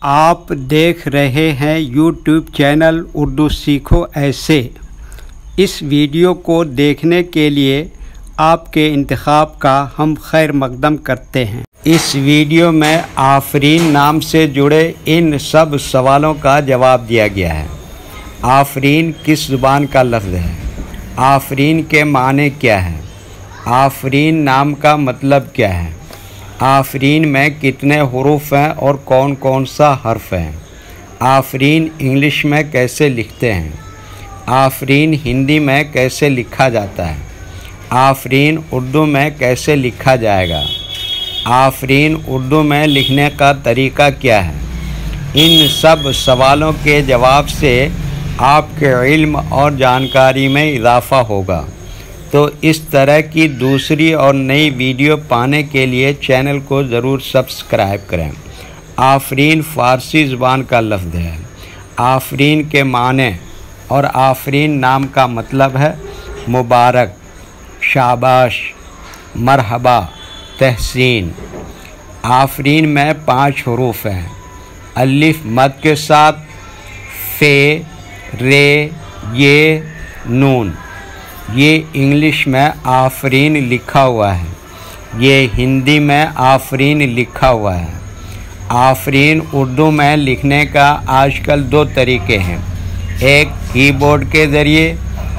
आप देख रहे हैं YouTube चैनल उर्दू सीखो ऐसे। इस वीडियो को देखने के लिए आपके इंतखाब का हम खैर मकदम करते हैं। इस वीडियो में आफरीन नाम से जुड़े इन सब सवालों का जवाब दिया गया है। आफरीन किस ज़ुबान का लफ्ज़ है? आफरीन के माने क्या है? आफरीन नाम का मतलब क्या है? आफरीन में कितने हुरूफ हैं और कौन कौन सा हर्फ है? आफरीन इंग्लिश में कैसे लिखते हैं? आफरीन हिंदी में कैसे लिखा जाता है? आफरीन उर्दू में कैसे लिखा जाएगा? आफरीन उर्दू में लिखने का तरीका क्या है? इन सब सवालों के जवाब से आपके इल्म और जानकारी में इजाफ़ा होगा। तो इस तरह की दूसरी और नई वीडियो पाने के लिए चैनल को ज़रूर सब्सक्राइब करें। आफरीन फ़ारसी ज़ुबान का लफ्ज़ है। आफरीन के माने और आफरीन नाम का मतलब है मुबारक, शाबाश, मरहबा, तहसीन। आफरीन में 5 हुरूफ हैं। अलिफ मद के साथ, फ़े, रे, ये, नून। ये इंग्लिश में आफरीन लिखा हुआ है। ये हिंदी में आफरीन लिखा हुआ है। आफरीन उर्दू में लिखने का आजकल 2 तरीके हैं। एक कीबोर्ड के ज़रिए,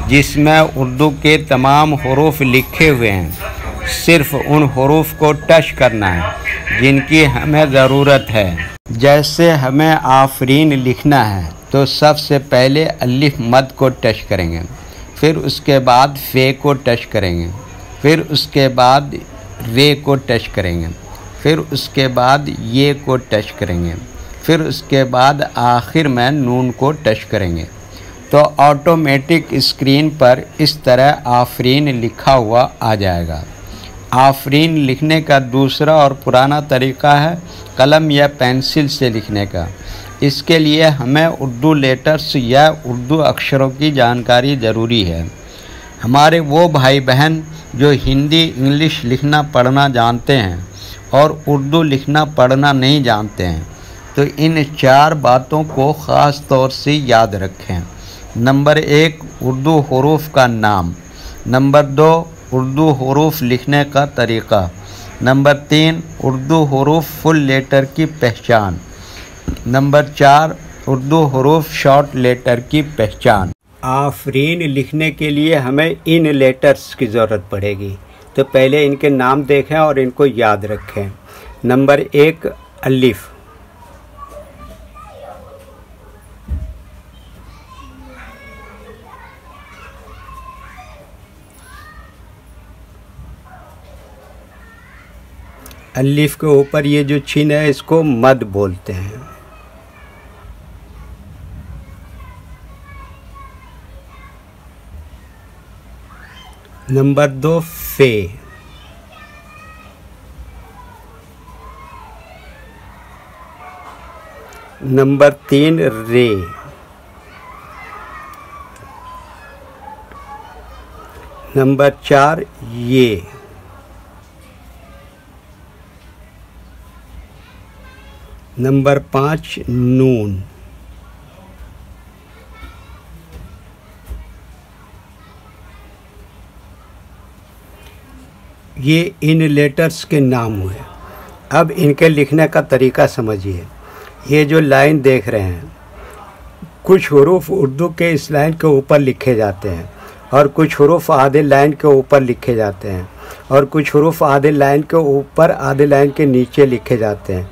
जिसमें उर्दू के तमाम हुरूफ लिखे हुए हैं। सिर्फ़ उन हुरूफ को टच करना है जिनकी हमें ज़रूरत है। जैसे हमें आफरीन लिखना है तो सबसे पहले अलिफ मद को टच करेंगे, फिर उसके बाद फ़े को टच करेंगे, फिर उसके बाद रे को टच करेंगे, फिर उसके बाद ये को टच करेंगे, फिर उसके बाद आखिर में नून को टच करेंगे। तो ऑटोमेटिक स्क्रीन पर इस तरह आफरीन लिखा हुआ आ जाएगा। आफरीन लिखने का दूसरा और पुराना तरीका है कलम या पेंसिल से लिखने का। इसके लिए हमें उर्दू लेटर्स या उर्दू अक्षरों की जानकारी ज़रूरी है। हमारे वो भाई बहन जो हिंदी इंग्लिश लिखना पढ़ना जानते हैं और उर्दू लिखना पढ़ना नहीं जानते हैं, तो इन 4 बातों को ख़ास तौर से याद रखें। नंबर 1, उर्दू हुरूफ का नाम। नंबर 2, उर्दू हुरूफ लिखने का तरीक़ा। नंबर 3, उर्दू हुरूफ फुल लेटर की पहचान। नंबर 4, उर्दू हुरूफ शॉर्ट लेटर की पहचान। आफरीन लिखने के लिए हमें इन लेटर्स की ज़रूरत पड़ेगी। तो पहले इनके नाम देखें और इनको याद रखें। नंबर 1, अलिफ। अलिफ के ऊपर ये जो चिन्ह है इसको मद बोलते हैं। नंबर 2, फ़े। नंबर 3, रे। नंबर 4, ये। नंबर 5, नून। ये इन लेटर्स के नाम हुए। अब इनके लिखने का तरीका समझिए। ये जो लाइन देख रहे हैं, कुछ हुरूफ उर्दू के इस लाइन के ऊपर लिखे जाते हैं और कुछ हुरूफ आधे लाइन के ऊपर लिखे जाते हैं और कुछ हुरूफ आधे लाइन के ऊपर आधे लाइन के नीचे लिखे जाते हैं।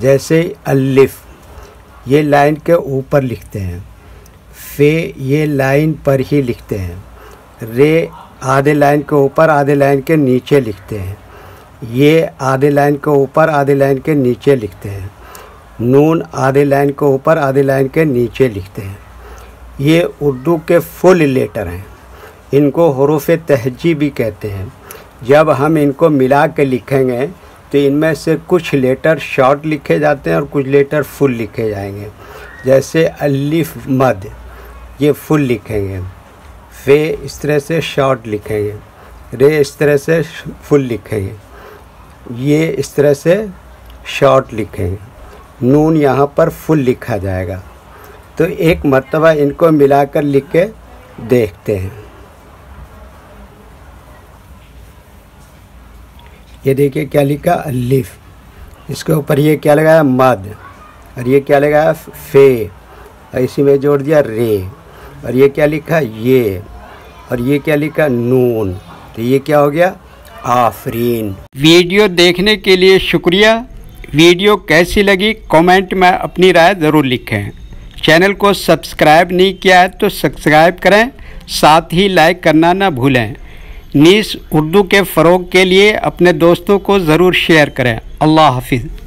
जैसे अलिफ ये लाइन के ऊपर लिखते हैं, फ़े ये लाइन पर ही लिखते हैं, रे आधे लाइन के ऊपर आधे लाइन के नीचे लिखते हैं, ये आधे लाइन के ऊपर आधे लाइन के नीचे लिखते हैं, नून आधे लाइन के ऊपर आधे लाइन के नीचे लिखते हैं। ये उर्दू के फुल लेटर हैं। इनको हुरूफ तहजी भी कहते हैं। जब हम इनको मिला के लिखेंगे तो इनमें से कुछ लेटर शॉर्ट लिखे जाते हैं और कुछ लेटर फुल लिखे जाएंगे। जैसे अलिफ मद ये फुल लिखेंगे, फ़े इस तरह से शॉर्ट लिखेंगे, रे इस तरह से फुल लिखेंगे, ये इस तरह से शॉर्ट लिखेंगे, नून यहाँ पर फुल लिखा जाएगा। तो एक मर्तबा इनको मिलाकर लिख के देखते हैं। ये देखिए क्या लिखा, अलिफ, इसके ऊपर ये क्या लगाया, मद, और ये क्या लगाया, फे, और इसी में जोड़ दिया रे, और ये क्या लिखा, ये, और ये क्या लिखा, नून। तो ये क्या हो गया, आफरीन। वीडियो देखने के लिए शुक्रिया। वीडियो कैसी लगी कमेंट में अपनी राय ज़रूर लिखें। चैनल को सब्सक्राइब नहीं किया है तो सब्सक्राइब करें, साथ ही लाइक करना ना भूलें। नीस उर्दू के फ़रोग़ के लिए अपने दोस्तों को ज़रूर शेयर करें। अल्लाह हाफिज़।